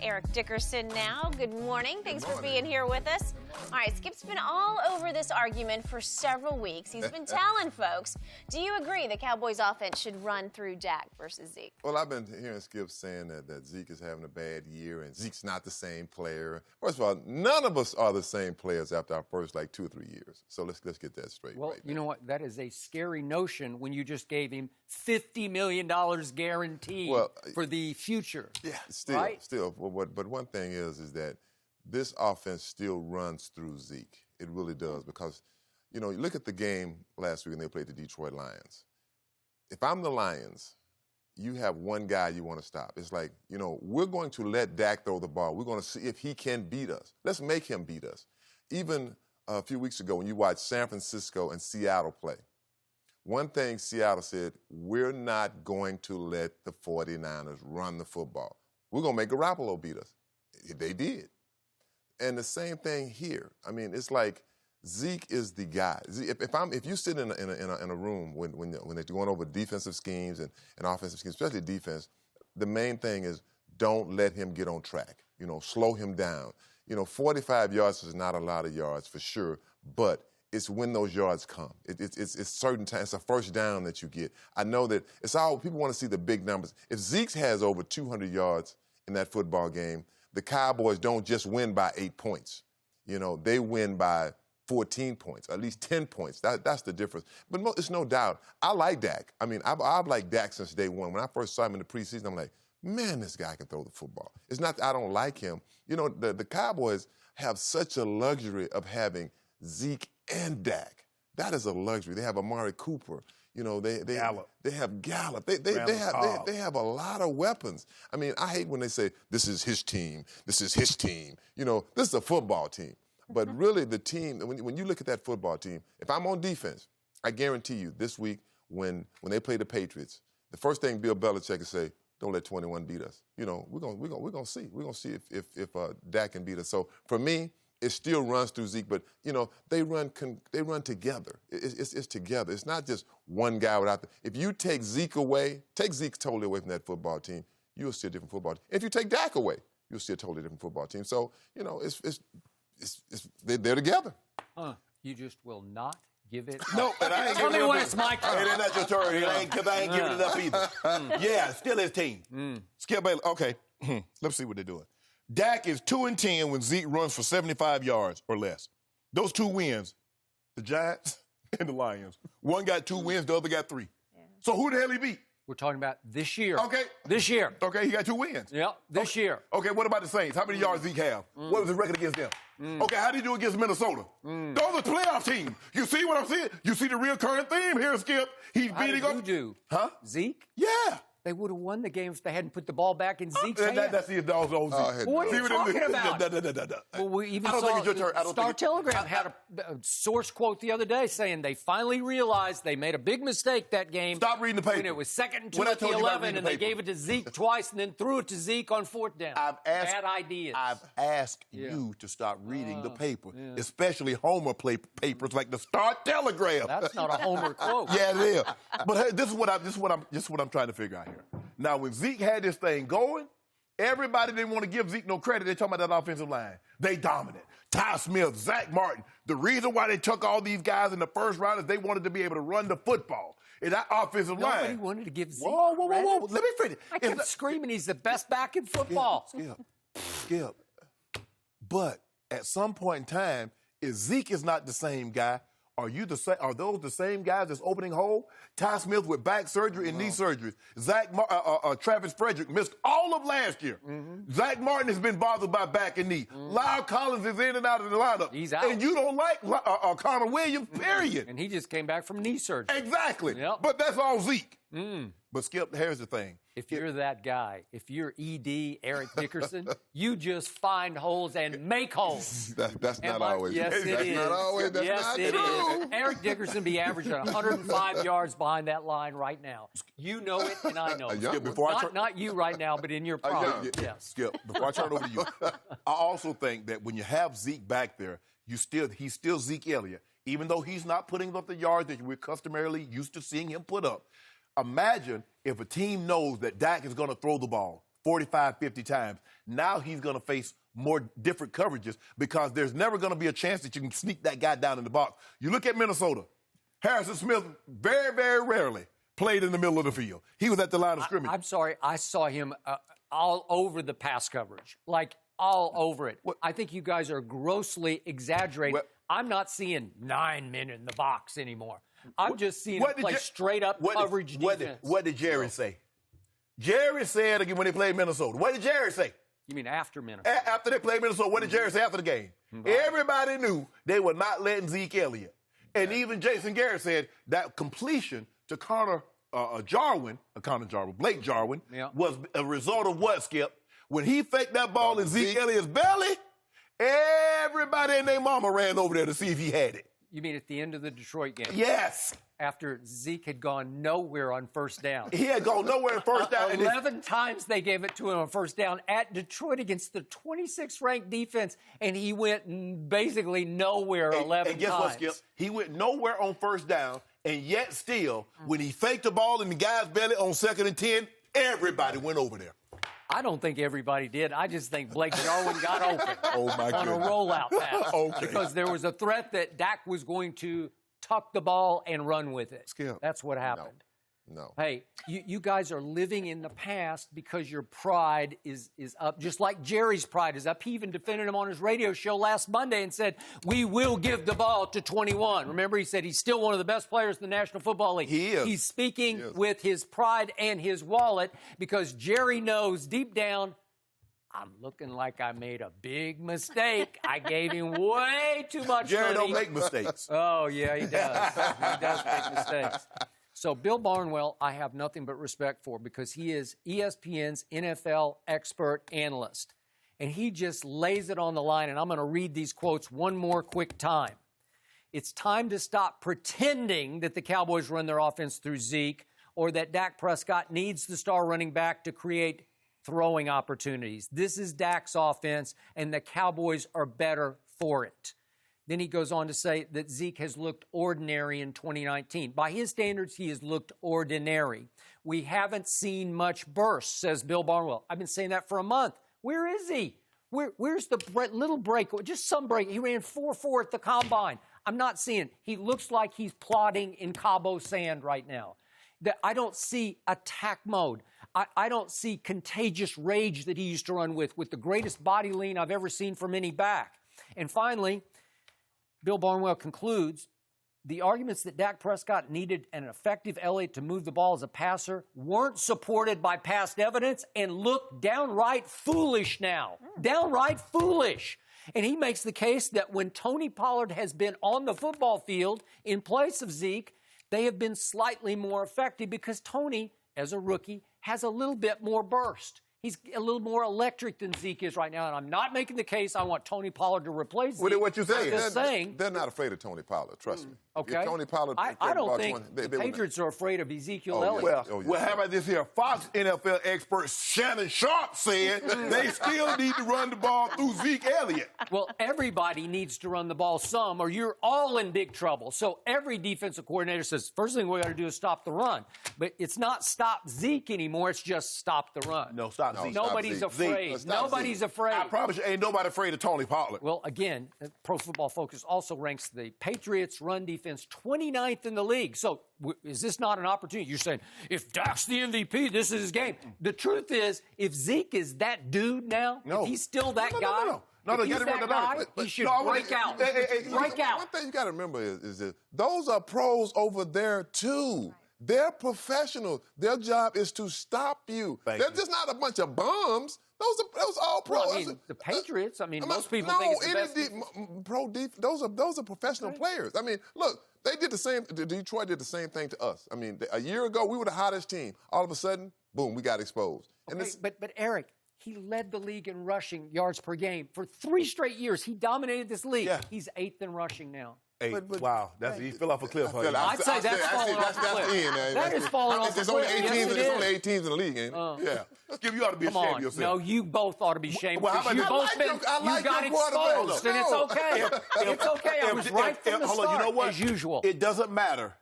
Eric Dickerson now. Good morning. Thanks for being here with us. All right, Skip's been all over this argument for several weeks. He's been telling folks, do you agree the Cowboys offense should run through Dak versus Zeke? Well, I've been hearing Skip saying that Zeke is having a bad year and Zeke's not the same player. First of all, none of us are the same players after our first, 2 or 3 years. So let's get that straight. Well, right you now. know what? That is a scary notion when you just gave him $50 million guaranteed for the future. Yeah, still. But one thing is that this offense still runs through Zeke. It really does because, you look at the game last week when they played the Detroit Lions. If I'm the Lions, you have one guy you want to stop. It's like, we're going to let Dak throw the ball. We're going to see if he can beat us. Let's make him beat us. Even a few weeks ago when you watched San Francisco and Seattle play, one thing Seattle said, we're not going to let the 49ers run the football. We're going to make Garoppolo beat us. They did. And the same thing here. I mean, it's like Zeke is the guy. If you sit in a room when they're going over defensive schemes and offensive schemes, especially defense, the main thing is don't let him get on track. Slow him down. 45 yards is not a lot of yards for sure, but it's when those yards come. It's certain times. It's a first down that you get. I know that it's all people want to see the big numbers. If Zeke has over 200 yards in that football game, the Cowboys don't just win by 8 points. They win by 14 points, at least 10 points. That's the difference. But it's no doubt. I like Dak. I mean, I've liked Dak since day one. When I first saw him in the preseason, I'm like, man, this guy can throw the football. It's not that I don't like him. The Cowboys have such a luxury of having Zeke and Dak. That is a luxury. They have Amari Cooper. Gallup. They have Gallup. They have a lot of weapons. I mean, I hate when they say, this is his team. This is his team. This is a football team. But really the team, when you look at that football team, if I'm on defense, I guarantee you this week when they play the Patriots, the first thing Bill Belichick will say, don't let 21 beat us. We're gonna see. We're gonna see if Dak can beat us. So for me, it still runs through Zeke, but they run together. It's together. It's not just one guy without if you take Zeke totally away from that football team, you'll see a different football team. If you take Dak away, you'll see a totally different football team. So they're together. You just will not give it. No, but I ain't Tell me giving when it it's my turn. It ain't not your turn, because I ain't giving it up either. Yeah, still his team. Skip Bayless. Okay, let's see what they're doing. Dak is 2-10 when Zeke runs for 75 yards or less. Those 2 wins, the Giants and the Lions. One got 2 wins, the other got 3. Yeah. So who the hell he beat? We're talking about this year. Okay. This year. Okay, he got 2 wins. Yeah, this year. Okay, what about the Saints? How many yards Zeke have? What was his record against them? Okay, how did he do against Minnesota? Those are playoff teams. You see what I'm saying? You see the real current theme here, Skip? He's beating up. Who do? Huh? Zeke? Yeah. They would have won the game if they hadn't put the ball back in Zeke's hand. That's the old Zeke. What are you talking about? Well, we even saw Star Telegram had a source quote the other day saying they finally realized they made a big mistake that game. Stop reading the paper. When it was 2nd and 2 at the 11, and they gave it to Zeke twice and then threw it to Zeke on 4th down. Bad ideas. I've asked you to stop reading the paper, especially Homer papers like the Star Telegram. That's not a Homer quote. Yeah, it is. But hey, this is what I'm trying to figure out here. Now, when Zeke had this thing going, everybody didn't want to give Zeke no credit. They're talking about that offensive line. They dominant. Ty Smith, Zach Martin. The reason why they took all these guys in the first round is they wanted to be able to run the football. And that offensive line. Nobody wanted to give Zeke Whoa. Let me finish. I kept screaming he's the best back in football. Skip. But at some point in time, if Zeke is not the same guy, are those the same guys that's opening hole? Ty Smith with back surgery and knee surgeries. Travis Frederick missed all of last year. Zach Martin has been bothered by back and knee. Lyle Collins is in and out of the lineup. He's out. And you don't like Connor Williams, period. And he just came back from knee surgery. Exactly. Yep. But that's all Zeke. But Skip, here's the thing. If you're that guy, if you're ED, Eric Dickerson, you just find holes and make holes. That's not always. Yes, it is. Not always. That's yes, not it true. is. Eric Dickerson be averaging 105 yards behind that line right now. You know it, and I know it. Skip, not you right now, but in your prime. Yes. Skip, before I turn it over to you, I also think that when you have Zeke back there, he's still Zeke Elliott. Even though he's not putting up the yards that we're customarily used to seeing him put up. Imagine if a team knows that Dak is going to throw the ball 45, 50 times. Now he's going to face more different coverages because there's never going to be a chance that you can sneak that guy down in the box. You look at Minnesota. Harrison Smith very, very rarely played in the middle of the field. He was at the line of scrimmage. I'm sorry. I saw him all over the pass coverage, like all over it. I think you guys are grossly exaggerating. I'm not seeing 9 men in the box anymore. I'm just seeing him play straight-up coverage defense. What did Jerry say? Jerry said again when they played Minnesota. What did Jerry say? You mean after Minnesota? After they played Minnesota, what did Jerry say after the game? Everybody knew they were not letting Zeke Elliott. And even Jason Garrett said that completion to Blake Jarwin, was a result of what, Skip? When he faked that ball in Zeke Elliott's belly, everybody and their mama ran over there to see if he had it. You mean at the end of the Detroit game? Yes. After Zeke had gone nowhere on first down. He had gone nowhere on first down. 11 times they gave it to him on first down at Detroit against the 26th ranked defense, and he went basically nowhere 11 times. And guess what, Skip? He went nowhere on first down, and yet still, when he faked the ball in the guy's belly on 2nd and 10, everybody went over there. I don't think everybody did. I just think Blake Jarwin got open on a rollout pass. Because there was a threat that Dak was going to tuck the ball and run with it. Skip. That's what happened. No. Hey, you guys are living in the past because your pride is up, just like Jerry's pride is up. He even defended him on his radio show last Monday and said, we will give the ball to 21. Remember, he said he's still one of the best players in the National Football League. He is. He's speaking with his pride and his wallet because Jerry knows deep down, I'm looking like I made a big mistake. I gave him way too much Jerry money. don't make mistakes. Oh, yeah, he does. He does make mistakes. So Bill Barnwell, I have nothing but respect for because he is ESPN's NFL expert analyst. And he just lays it on the line, and I'm going to read these quotes one more quick time. It's time to stop pretending that the Cowboys run their offense through Zeke or that Dak Prescott needs the star running back to create throwing opportunities. This is Dak's offense, and the Cowboys are better for it. Then he goes on to say that Zeke has looked ordinary in 2019. By his standards, he has looked ordinary. We haven't seen much burst, says Bill Barnwell. I've been saying that for a month. Where is he? Where's the little break? Just some break. He ran 4.4 at the combine. I'm not seeing. He looks like he's plodding in Cabo sand right now. I don't see attack mode. I don't see contagious rage that he used to run with the greatest body lean I've ever seen from any back. And finally, Bill Barnwell concludes, the arguments that Dak Prescott needed an effective Elliott to move the ball as a passer weren't supported by past evidence and look downright foolish now. Downright foolish. And he makes the case that when Tony Pollard has been on the football field in place of Zeke, they have been slightly more effective because Tony, as a rookie, has a little bit more burst. He's a little more electric than Zeke is right now, and I'm not making the case I want Tony Pollard to replace Zeke. What you saying? I'm just saying. They're not afraid of Tony Pollard, trust me. Okay. If Tony Pollard, I don't think the Patriots are afraid of Ezekiel Elliott. Well, how about this here? Fox NFL expert Shannon Sharpe said they still need to run the ball through Zeke Elliott. Well, everybody needs to run the ball some, or you're all in big trouble. So every defensive coordinator says, first thing we got to do is stop the run. But it's not stop Zeke anymore. It's just stop the run. No, stop Zeke. Nobody's afraid. Nobody's afraid. I promise you, ain't nobody afraid of Tony Pollard. Well, again, Pro Football Focus also ranks the Patriots' run defense 29th in the league. So is this not an opportunity? You're saying, if Dak's the MVP, this is his game. The truth is, if Zeke is that dude now, if he's still that guy, if he's that guy, he should break out. Break out. One thing you got to remember is that those are pros over there, too. They're professionals. Their job is to stop you. They're just not a bunch of bums. Those are all pros. Well, I mean, the Patriots, most people think it's the best. Those are professional players. I mean, look, they did the same. Detroit did the same thing to us. I mean, a year ago, we were the hottest team. All of a sudden, boom, we got exposed. Okay, but Eric, he led the league in rushing yards per game. For 3 straight years, he dominated this league. Yeah. He's 8th in rushing now. Wow, he fell off a cliff. I'd say that's falling off a cliff. That is falling off a cliff. There's only 8 teams in the league, ain't it? Yeah. Skip, you ought to be ashamed of yourself. No, you both ought to be ashamed. Well, you both got exposed, and it's okay. It's okay. I was right from the start, as usual. It doesn't matter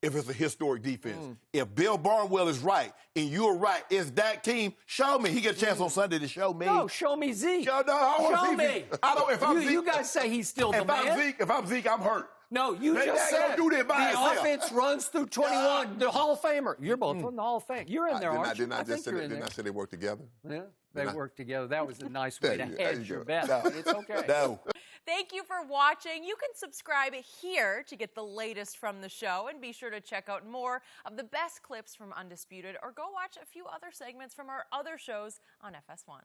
if it's a historic defense. If Bill Barnwell is right and you're right, it's Dak team, show me. He get a chance on Sunday to show me. No, show me Zeke. I wanna Show see me. Zeke. I don't, if I'm Zeke, You guys say he's still the man. if I'm Zeke, I'm hurt. No, you They just don't said do that by the itself. offense runs through 21. The Hall of Famer. You're both from the Hall of Fame. You're in there, aren't you? Didn't I just say didn't I say they work together? Yeah, they work together. That was a nice way to hedge your bet. No. But it's okay. No. Thank you for watching. You can subscribe here to get the latest from the show, and be sure to check out more of the best clips from Undisputed, or go watch a few other segments from our other shows on FS1.